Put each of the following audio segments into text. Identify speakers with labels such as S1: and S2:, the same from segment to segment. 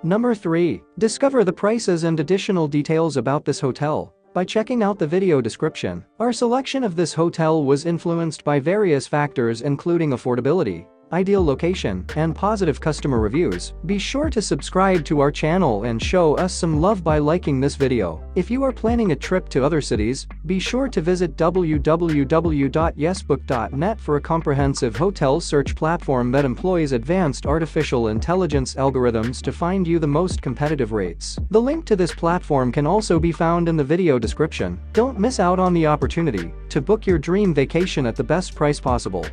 S1: Number 3. Discover the prices and additional details about this hotel by checking out the video description. Our selection of this hotel was influenced by various factors including affordability, ideal location, and positive customer reviews. Be sure to subscribe to our channel and show us some love by liking this video. If you are planning a trip to other cities, be sure to visit www.yesbook.net for a comprehensive hotel search platform that employs advanced artificial intelligence algorithms to find you the most competitive rates. The link to this platform can also be found in the video description. Don't miss out on the opportunity to book your dream vacation at the best price possible.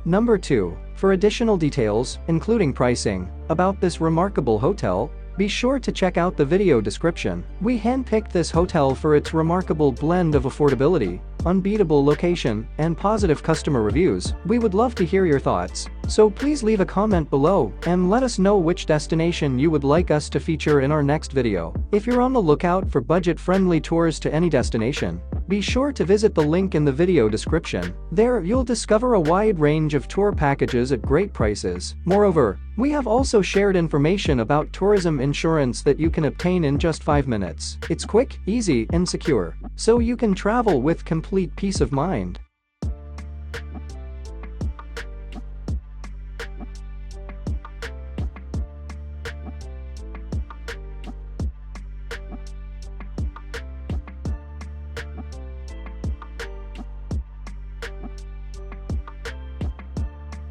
S1: Number 2. For additional details, including pricing, about this remarkable hotel, be sure to check out the video description. We handpicked this hotel for its remarkable blend of affordability, unbeatable location, and positive customer reviews. We would love to hear your thoughts, so please leave a comment below and let us know which destination you would like us to feature in our next video. If you're on the lookout for budget-friendly tours to any destination, be sure to visit the link in the video description. There you'll discover a wide range of tour packages at great prices. Moreover, we have also shared information about tourism insurance that you can obtain in just 5 minutes. It's quick, easy, and secure, so you can travel with complete peace of mind.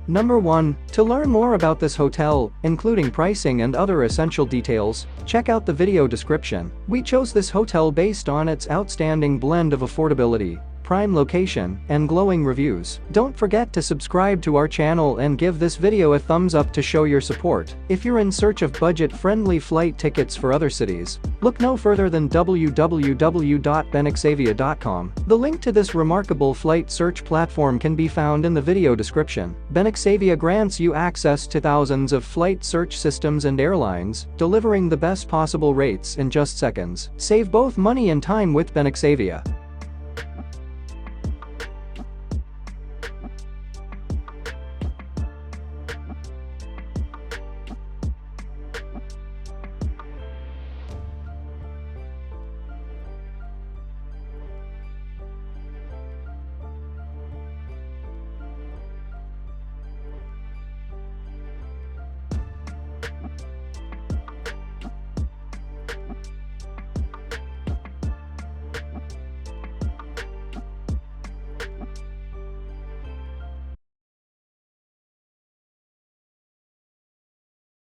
S1: Number 1. To learn more about this hotel, including pricing and other essential details, check out the video description. We chose this hotel based on its outstanding blend of affordability, prime location, and glowing reviews. Don't forget to subscribe to our channel and give this video a thumbs up to show your support. If you're in search of budget-friendly flight tickets for other cities, look no further than www.benexavia.com. The link to this remarkable flight search platform can be found in the video description. Benexavia grants you access to thousands of flight search systems and airlines, delivering the best possible rates in just seconds. Save both money and time with Benexavia.